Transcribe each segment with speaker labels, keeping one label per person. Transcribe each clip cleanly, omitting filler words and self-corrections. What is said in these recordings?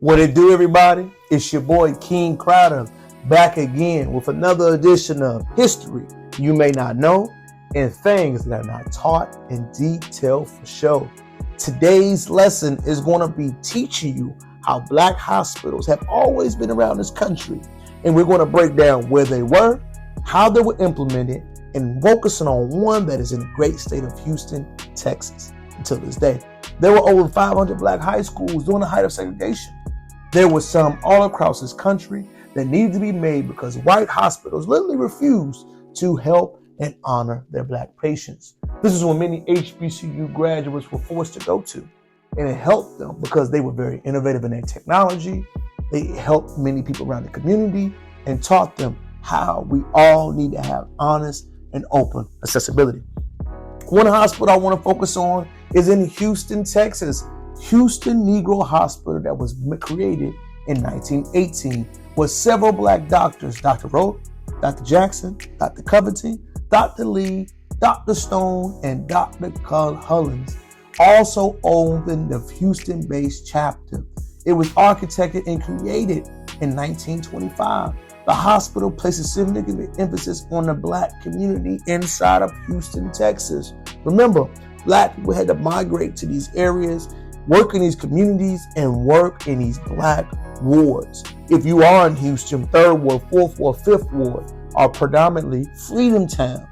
Speaker 1: What it do, everybody? It's your boy King Crowder back again with another edition of History You May Not Know and Things That Are Not Taught in Detail for Show. Today's lesson is going to be teaching you how black hospitals have always been around this country, and we're going to break down where they were, how they were implemented, and focusing on one that is in the great state of Houston, Texas. Until this day, there were over 500 black high schools during the height of segregation. There were some all across this country that needed to be made because white hospitals literally refused to help and honor their black patients. This is when many HBCU graduates were forced to go to, and it helped them because they were very innovative in their technology. They helped many people around the community and taught them how we all need to have honest and open accessibility. One hospital I want to focus on is in Houston, Texas. Houston Negro Hospital that was created in 1918 with several black doctors, Dr. Rowe, Dr. Jackson, Dr. Covington, Dr. Lee, Dr. Stone, and Dr. Hullins also owned the Houston-based chapter. It was architected and created in 1925. The hospital places significant emphasis on the black community inside of Houston, Texas. Remember, black people had to migrate to these areas, work in these communities, and work in these black wards. If you are in Houston, 3rd Ward, 4th Ward, 5th Ward are predominantly freedom towns.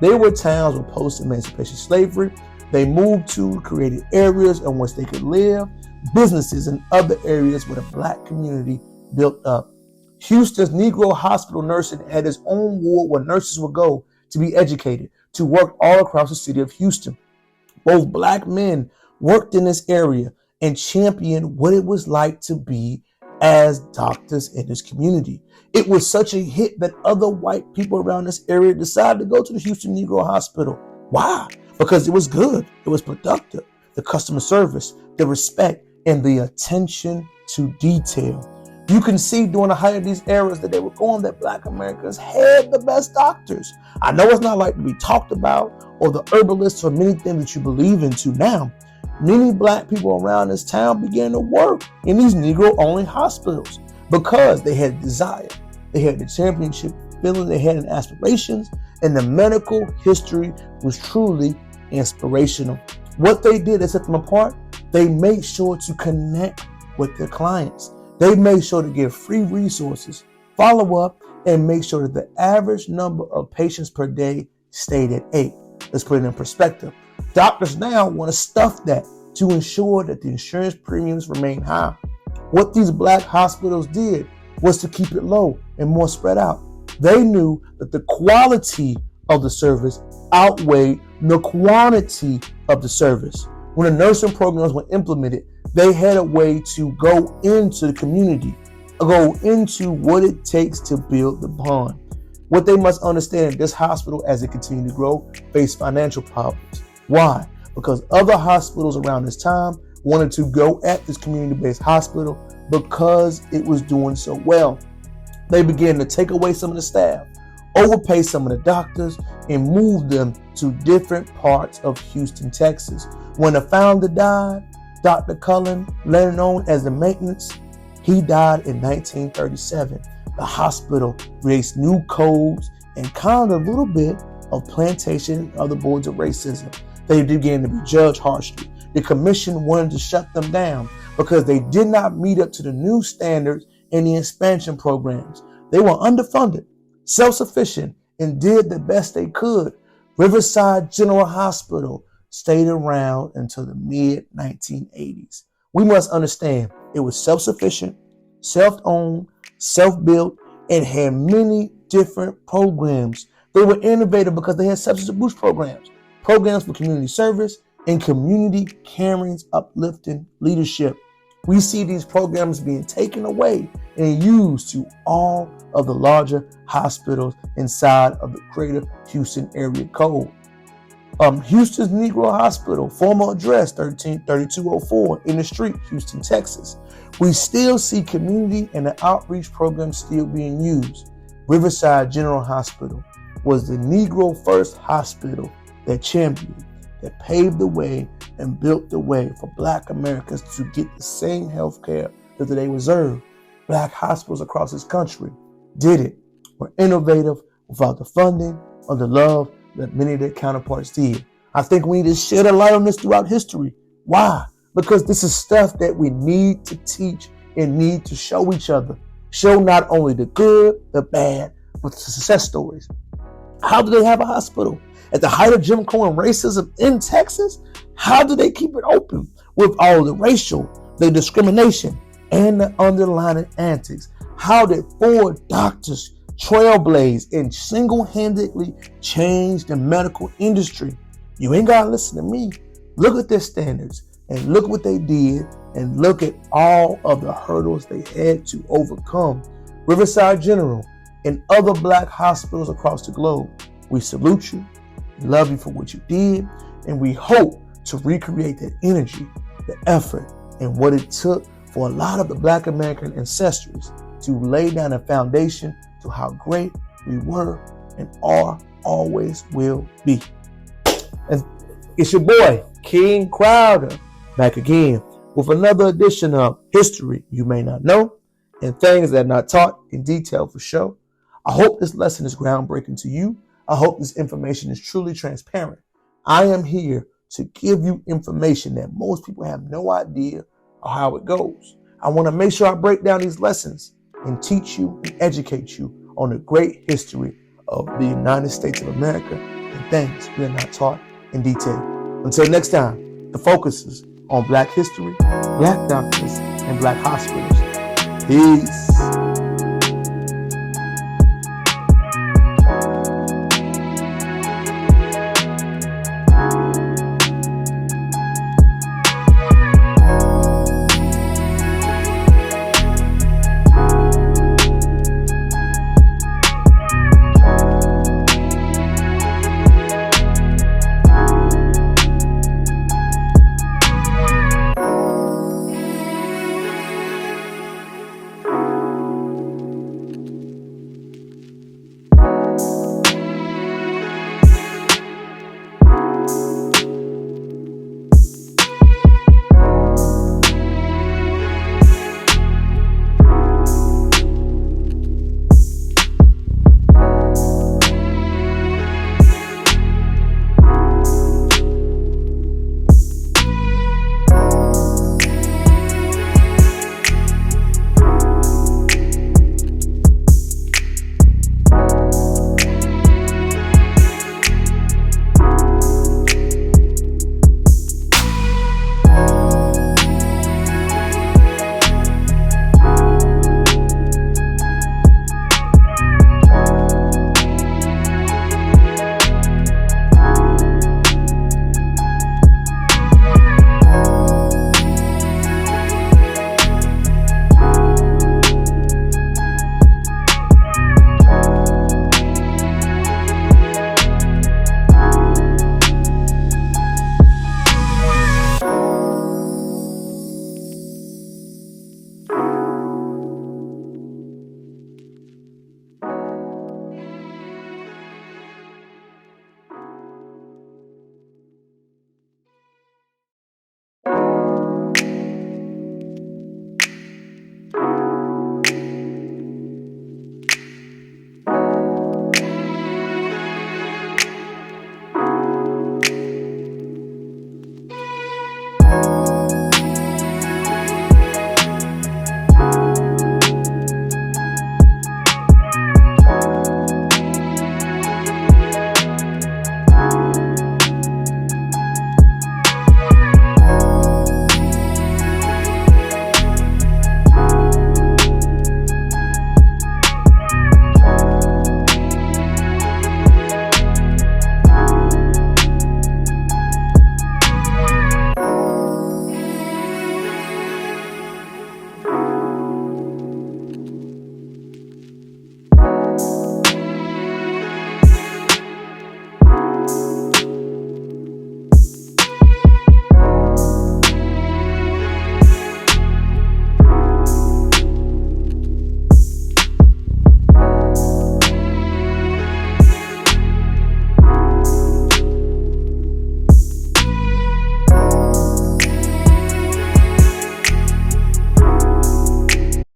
Speaker 1: They were towns with post-emancipation slavery. They moved to created areas in which they could live, businesses and other areas where the black community built up. Houston's Negro Hospital nursing had its own ward where nurses would go to be educated, to work all across the city of Houston. Both black men worked in this area and championed what it was like to be as doctors in this community. It was such a hit that other white people around this area decided to go to the Houston Negro Hospital. Why? Because it was good. It was productive. The customer service, the respect, and the attention to detail. You can see during the height of these eras that they were going that black Americans had the best doctors. I know it's not like to be talked about or the herbalists or many things that you believe into now. Many black people around this town began to work in these Negro-only hospitals because they had desire. They had the championship feeling, they had aspirations, and the medical history was truly inspirational. What they did to set them apart, they made sure to connect with their clients. They made sure to give free resources, follow up, and make sure that the average number of patients per day stayed at 8. Let's put it in perspective. Doctors now want to stuff that to ensure that the insurance premiums remain high. What these black hospitals did was to keep it low and more spread out. They knew that the quality of the service outweighed the quantity of the service. When the nursing programs were implemented, they had a way to go into the community, go into what it takes to build the bond. What they must understand, this hospital, as it continued to grow, faced financial problems. Why? Because other hospitals around this time wanted to go at this community-based hospital because it was doing so well. They began to take away some of the staff, overpay some of the doctors, and move them to different parts of Houston, Texas. When the founder died, Dr. Cullen, later known as the maintenance, he died in 1937. The hospital raised new codes and kind of a little bit of plantation and other boards of racism. They began to be judged harshly. The commission wanted to shut them down because they did not meet up to the new standards in the expansion programs. They were underfunded, self-sufficient, and did the best they could. Riverside General Hospital stayed around until the mid-1980s. We must understand it was self-sufficient, self-owned, self-built, and had many different programs. They were innovative because they had substance abuse programs for community service, and community caring, uplifting leadership. We see these programs being taken away and used to all of the larger hospitals inside of the greater Houston area code. Houston's Negro Hospital, former address 3204 in the street, Houston, Texas. We still see community and the outreach programs still being used. Riverside General Hospital was the Negro first hospital that championed, that paved the way and built the way for Black Americans to get the same health care that they reserve. Black hospitals across this country did it. Were innovative without the funding or the love that many of their counterparts did. I think we need to shed a light on this throughout history. Why? Because this is stuff that we need to teach and need to show each other. Show not only the good, the bad, but the success stories. How do they have a hospital? At the height of Jim Crow and racism in Texas, how do they keep it open with all the racial, the discrimination, and the underlying antics? How did 4 doctors trailblaze and single-handedly change the medical industry? You ain't got to listen to me. Look at their standards and look what they did and look at all of the hurdles they had to overcome. Riverside General and other black hospitals across the globe, we salute you, we love you for what you did, and we hope to recreate that energy, the effort, and what it took for a lot of the Black American ancestors to lay down a foundation to how great we were and are, always will be. And it's your boy, King Crowder, back again with another edition of History You May Not Know and Things That Are Not Taught in Detail for Show. I hope this lesson is groundbreaking to you. I hope this information is truly transparent. I am here to give you information that most people have no idea of how it goes. I want to make sure I break down these lessons and teach you and educate you on the great history of the United States of America and things we are not taught in detail. Until next time, the focus is on Black history, Black doctors, and Black hospitals. Peace.